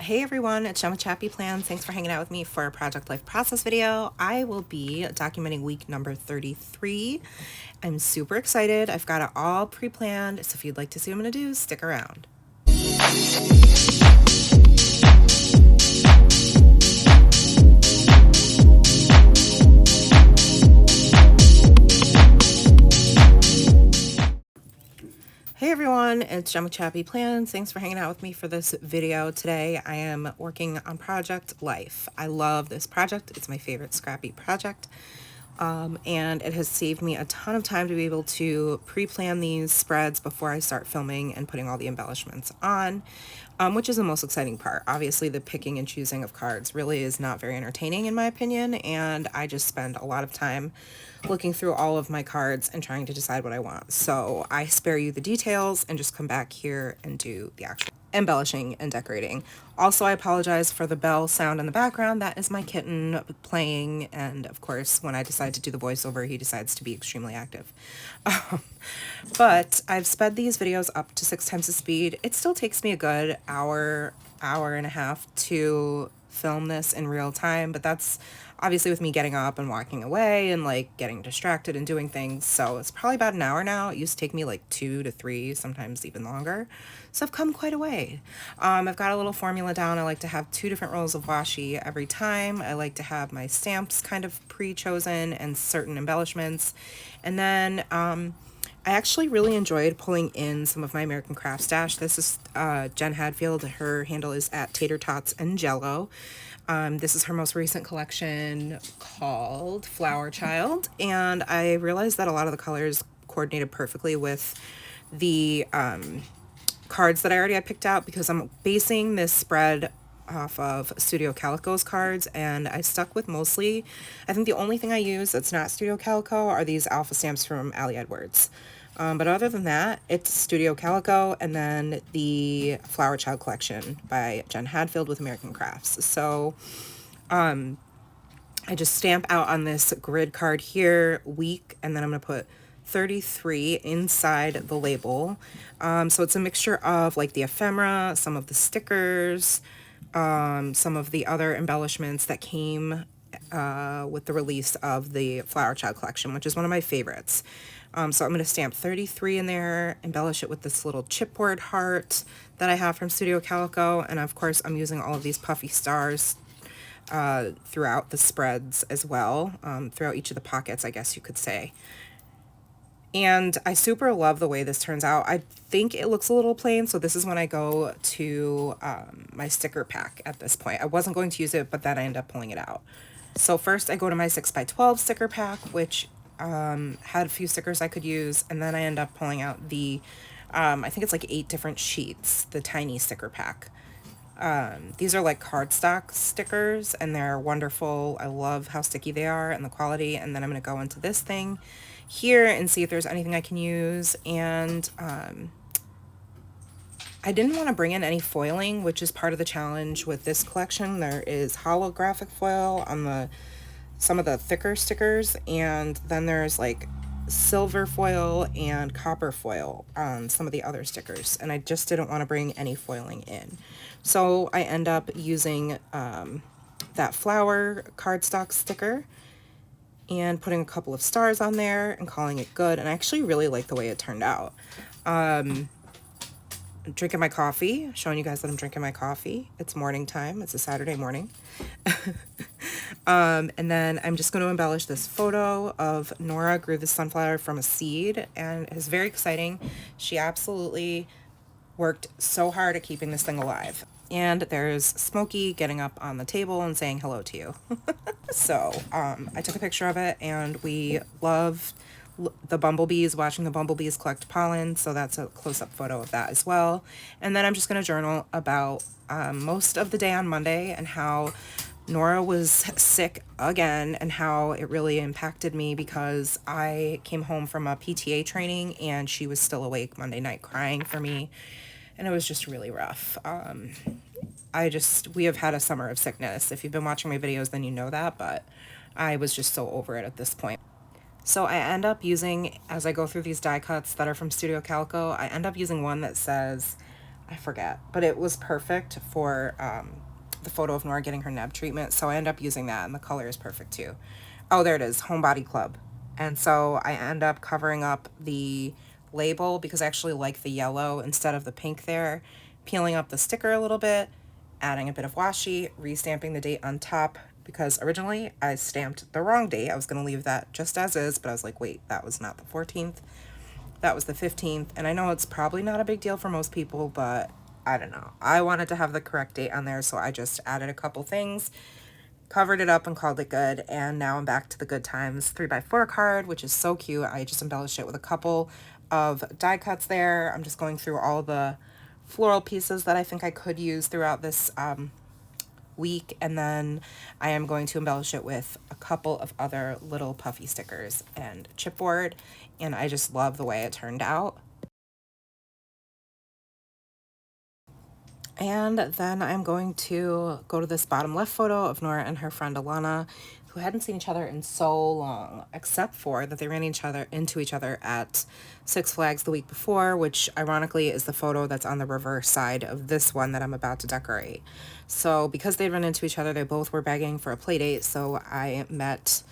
Hey everyone, it's Jen with ChappyPlans. Thanks for hanging out with me for a Project Life Process video. I will be documenting week number 33. I'm super excited. I've got it all pre-planned, so if you'd like to see what I'm going to do, stick around. Hey everyone, it's Jen with ChappyPlans. Thanks for hanging out with me for this video today. I am working on Project Life. I love this project. It's my favorite scrappy project. And it has saved me a ton of time to be able to pre-plan these spreads before I start filming and putting all the embellishments on, which is the most exciting part. Obviously, the picking and choosing of cards really is not very entertaining in my opinion, and I just spend a lot of time looking through all of my cards and trying to decide what I want. So I spare you the details and just come back here and do the actual embellishing and decorating. Also, I apologize for the bell sound in the background. That is my kitten playing, and of course when I decide to do the voiceover he decides to be extremely active. But I've sped these videos up to 6 times the speed. It still takes me a good hour and a half to film this in real time, but that's obviously with me getting up and walking away and like getting distracted and doing things. So it's probably about an hour now. It used to take me like 2 to 3, sometimes even longer. So I've come quite a way. I've got a little formula down. I like to have 2 different rolls of washi every time. I like to have my stamps kind of pre-chosen and certain embellishments. And then I actually really enjoyed pulling in some of my American Craft stash. This is Jen Hadfield. Her handle is at Tater Tots and Jello. This is her most recent collection called Flower Child, and I realized that a lot of the colors coordinated perfectly with the cards that I already had picked out, because I'm basing this spread off of Studio Calico's cards, and I stuck with mostly, I think the only thing I use that's not Studio Calico are these alpha stamps from Ali Edwards. But other than that, it's Studio Calico and then the Flower Child collection by Jen Hadfield with American Crafts. So I just stamp out on this grid card here, week, and then I'm going to put 33 inside the label. So it's a mixture of like the ephemera, some of the stickers, some of the other embellishments that came with the release of the Flower Child collection, which is one of my favorites. So I'm going to stamp 33 in there, embellish it with this little chipboard heart that I have from Studio Calico, and of course I'm using all of these puffy stars throughout the spreads as well, throughout each of the pockets, I guess you could say. And I super love the way this turns out. I think it looks a little plain, so this is when I go to my sticker pack at this point. I wasn't going to use it, but then I end up pulling it out. So first I go to my 6x12 sticker pack, which had a few stickers I could use, and then I end up pulling out the, I think it's like 8 different sheets, the tiny sticker pack. These are like cardstock stickers, and they're wonderful. I love how sticky they are and the quality. And then I'm going to go into this thing here and see if there's anything I can use. And I didn't want to bring in any foiling, which is part of the challenge with this collection. There is holographic foil on some of the thicker stickers, and then there's like silver foil and copper foil on some of the other stickers, and I just didn't want to bring any foiling in. So I end up using that flower cardstock sticker and putting a couple of stars on there and calling it good, and I actually really like the way it turned out. Drinking my coffee, showing you guys that I'm drinking my coffee. It's morning time. It's a Saturday morning. And then I'm just going to embellish this photo of Nora grew the sunflower from a seed, and it's very exciting. She absolutely worked so hard at keeping this thing alive. And there's Smokey getting up on the table and saying hello to you. So I took a picture of it, and we love the bumblebees, watching the bumblebees collect pollen, so that's a close-up photo of that as well. And then I'm just going to journal about most of the day on Monday and how Nora was sick again and how it really impacted me, because I came home from a PTA training and she was still awake Monday night crying for me, and it was just really rough. We have had a summer of sickness. If you've been watching my videos, then you know that, but I was just so over it at this point. So I end up using, as I go through these die cuts that are from Studio Calico, I end up using one that says I forget, but it was perfect for the photo of Nora getting her neb treatment. So I end up using that, and the color is perfect too. Oh, there it is, Homebody Club. And so I end up covering up the label because I actually like the yellow instead of the pink there, peeling up the sticker a little bit, adding a bit of washi, restamping the date on top because originally I stamped the wrong date. I was going to leave that just as is, but I was like, wait, that was not the 14th. That was the 15th. And I know it's probably not a big deal for most people, but I don't know. I wanted to have the correct date on there, so I just added a couple things, covered it up, and called it good. And now I'm back to the Good Times 3x4 card, which is so cute. I just embellished it with a couple of die cuts there. I'm just going through all the floral pieces that I think I could use throughout this week, and then I am going to embellish it with a couple of other little puffy stickers and chipboard, and I just love the way it turned out. And then I'm going to go to this bottom left photo of Nora and her friend Alana, who hadn't seen each other in so long, except for that they ran into each other at Six Flags the week before, which ironically is the photo that's on the reverse side of this one that I'm about to decorate. So because they run into each other, they both were begging for a play date, so I met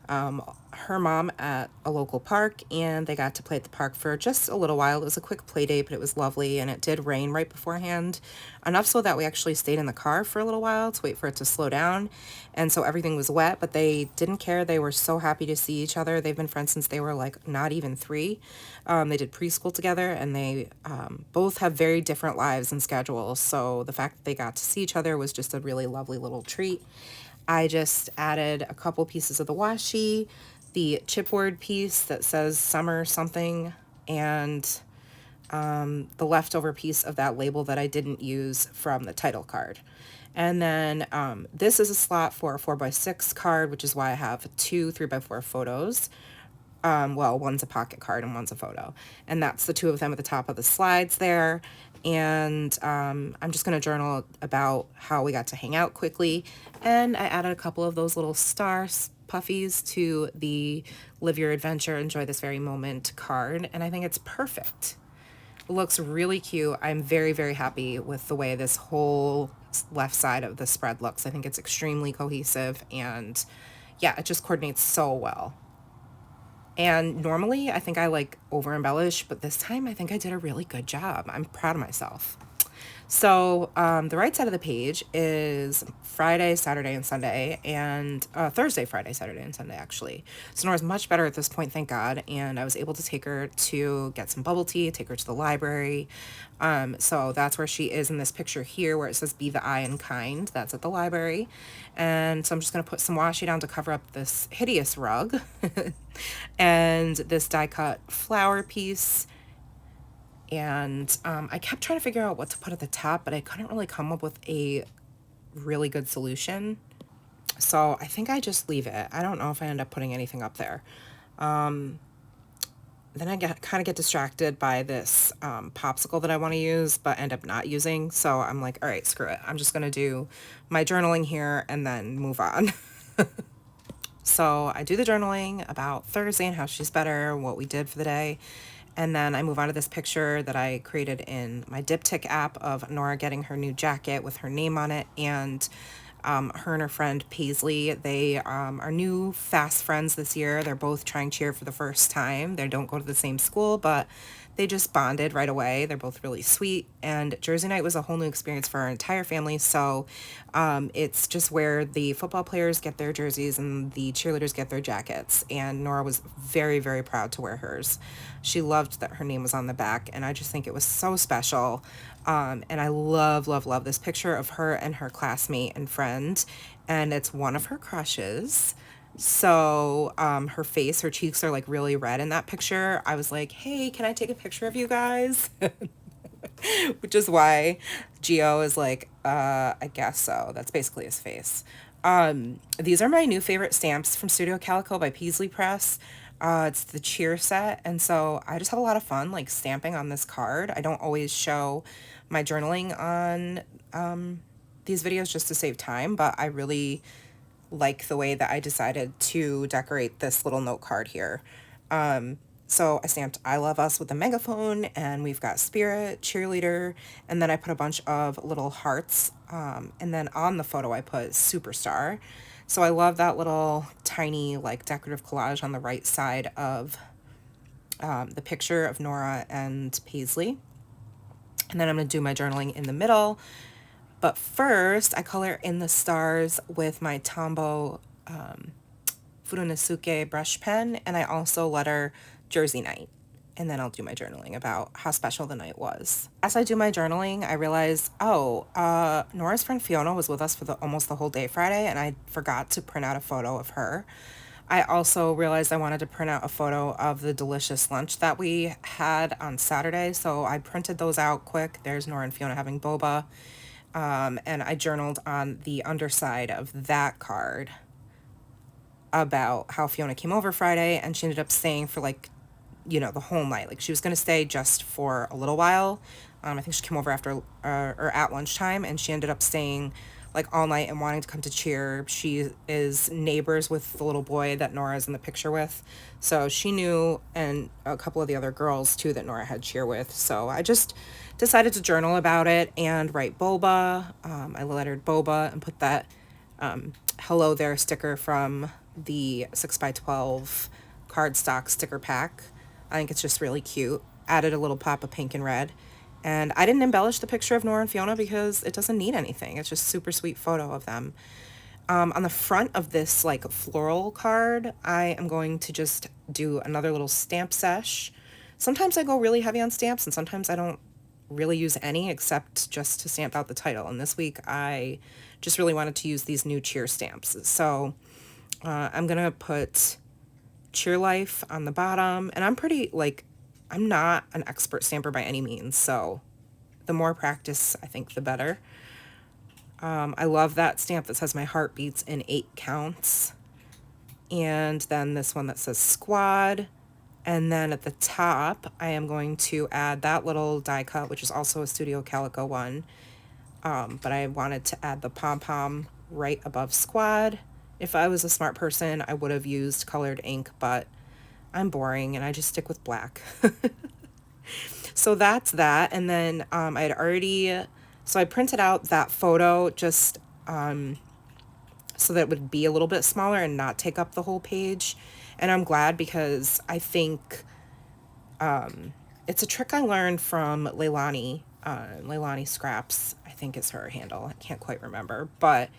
her mom at a local park, and they got to play at the park for just a little while. It was a quick play date, but it was lovely, and it did rain right beforehand, enough so that we actually stayed in the car for a little while to wait for it to slow down, and so everything was wet, but they didn't care. They were so happy to see each other. They've been friends since they were like not even 3. They did preschool together, and they both have very different lives and schedules, so the fact that they got to see each other was just a really lovely little treat. I just added a couple pieces of the washi, the chipboard piece that says summer something, and the leftover piece of that label that I didn't use from the title card. And then this is a slot for a 4x6 card, which is why I have 2 3x4 photos. Well, one's a pocket card and one's a photo. And that's the 2 of them at the top of the slides there. And I'm just going to journal about how we got to hang out quickly. And I added a couple of those little star puffies to the Live Your Adventure, Enjoy This Very Moment card. And I think it's perfect. It looks really cute. I'm very, very happy with the way this whole left side of the spread looks. I think it's extremely cohesive, and yeah, it just coordinates so well. And normally I think I like over embellish, but this time I think I did a really good job. I'm proud of myself. So the right side of the page is Friday, Saturday, and Sunday, and Thursday, Friday, Saturday, and Sunday, actually. So Nora's much better at this point, thank God, and I was able to take her to get some bubble tea, take her to the library. So that's where she is in this picture here where it says be the eye and kind. That's at the library. And so I'm just going to put some washi down to cover up this hideous rug and this die cut flower piece. And I kept trying to figure out what to put at the top, but I couldn't really come up with a really good solution. So I think I just leave it. I don't know if I end up putting anything up there. Then I kind of get distracted by this popsicle that I want to use, but end up not using. So I'm like, all right, screw it. I'm just going to do my journaling here and then move on. So I do the journaling about Thursday and how she's better, what we did for the day. And then I move on to this picture that I created in my Diptyque app of Nora getting her new jacket with her name on it, and her and her friend Paisley. They are new fast friends this year. They're both trying cheer for the first time. They don't go to the same school, but they just bonded right away. They're both really sweet, and Jersey night was a whole new experience for our entire family. So it's just where the football players get their jerseys and the cheerleaders get their jackets, and Nora was very, very proud to wear hers. She loved that her name was on the back, and I just think it was so special. And I love, love, love this picture of her and her classmate and friend, and it's one of her crushes. So her face, her cheeks are like really red in that picture. I was like, hey, can I take a picture of you guys? Which is why Gio is like, I guess so. That's basically his face. These are my new favorite stamps from Studio Calico by Paisley Press. It's the cheer set, and so I just have a lot of fun like stamping on this card. I don't always show my journaling on these videos just to save time, but I really like the way that I decided to decorate this little note card here. So I stamped I Love Us with a megaphone, and we've got Spirit, Cheerleader, and then I put a bunch of little hearts. And then on the photo I put Superstar. So I love that little tiny like decorative collage on the right side of the picture of Nora and Paisley. And then I'm going to do my journaling in the middle. But first, I color in the stars with my Tombow Furunosuke brush pen, and I also letter Jersey Night. And then I'll do my journaling about how special the night was. As I do my journaling, I realize, Nora's friend Fiona was with us for almost the whole day Friday, and I forgot to print out a photo of her. I also realized I wanted to print out a photo of the delicious lunch that we had on Saturday, so I printed those out quick. There's Nora and Fiona having boba, and I journaled on the underside of that card about how Fiona came over Friday, and she ended up staying for like, the whole night. Like, she was going to stay just for a little while. I think she came over after or at lunchtime, and she ended up staying like all night and wanting to come to cheer. She is neighbors with the little boy that Nora is in the picture with. So she knew, and a couple of the other girls too that Nora had cheer with. So I just decided to journal about it and write boba. I lettered boba and put that hello there sticker from the 6x12 cardstock sticker pack. I think it's just really cute. Added a little pop of pink and red. And I didn't embellish the picture of Nora and Fiona because it doesn't need anything. It's just super sweet photo of them. On the front of this like floral card, I am going to just do another little stamp sesh. Sometimes I go really heavy on stamps, and sometimes I don't really use any except just to stamp out the title. And this week I just really wanted to use these new cheer stamps. So I'm going to put Cheer Life on the bottom, and I'm not an expert stamper by any means, so the more practice, I think, the better. I love that stamp that says my heart beats in 8 counts, and then this one that says squad, and then at the top I am going to add that little die cut, which is also a Studio Calico one, but I wanted to add the pom-pom right above squad. If I was a smart person, I would have used colored ink, but I'm boring and I just stick with black. So that's that. And then I printed out that photo just so that it would be a little bit smaller and not take up the whole page. And I'm glad, because I think it's a trick I learned from Leilani Scraps, I think is her handle. I can't quite remember, but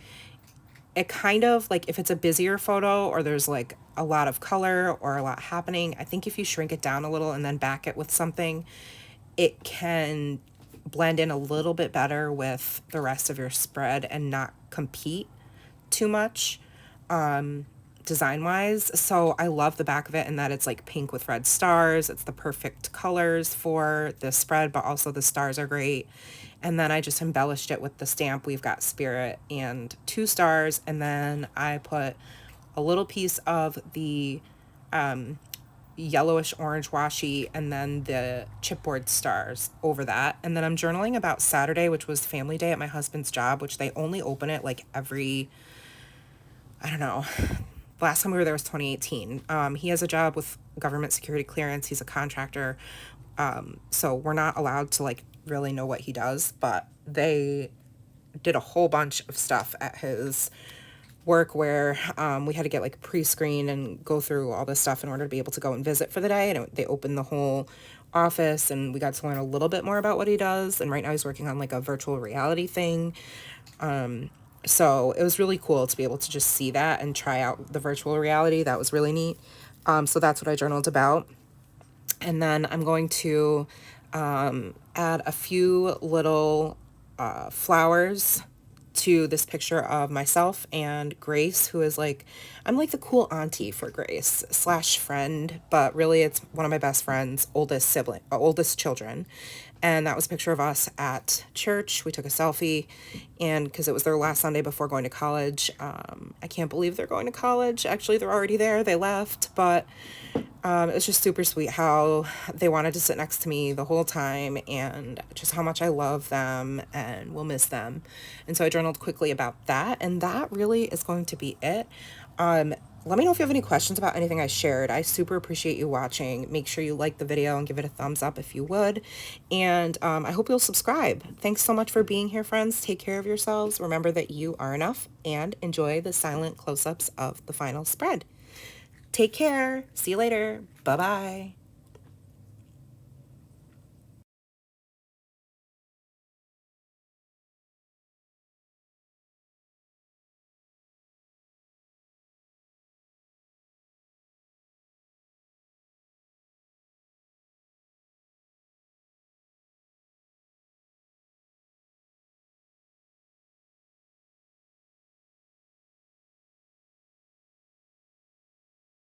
it kind of like, if it's a busier photo or there's like a lot of color or a lot happening, I think if you shrink it down a little and then back it with something, it can blend in a little bit better with the rest of your spread and not compete too much design wise. So I love the back of it, and that it's like pink with red stars. It's the perfect colors for this spread, but also the stars are great. And then I just embellished it with the stamp. We've got Spirit and 2 stars, and then I put a little piece of the yellowish orange washi and then the chipboard stars over that. And then I'm journaling about Saturday, which was family day at my husband's job, which they only open it like every, I don't know, last time we were there was 2018. He has a job with government security clearance. He's a contractor. So we're not allowed to like really know what he does, but they did a whole bunch of stuff at his work where we had to get like pre-screen and go through all this stuff in order to be able to go and visit for the day. And they opened the whole office, and we got to learn a little bit more about what he does. And right now he's working on like a virtual reality thing. So it was really cool to be able to just see that and try out the virtual reality. That was really neat. So that's what I journaled about. And then I'm going to add a few little flowers to this picture of myself and Grace, who is like, I'm like the cool auntie for Grace / friend, but really it's one of my best friend's oldest children. And that was a picture of us at church. We took a selfie, and because it was their last Sunday before going to college. I can't believe they're going to college. Actually, they're already there. They left, but it was just super sweet how they wanted to sit next to me the whole time, and just how much I love them and will miss them. And so I journaled quickly about that, and that really is going to be it. let me know if you have any questions about anything I shared. I super appreciate you watching. Make sure you like the video and give it a thumbs up if you would. And I hope you'll subscribe. Thanks so much for being here, friends. Take care of yourselves. Remember that you are enough, and enjoy the silent close-ups of the final spread. Take care. See you later. Bye-bye.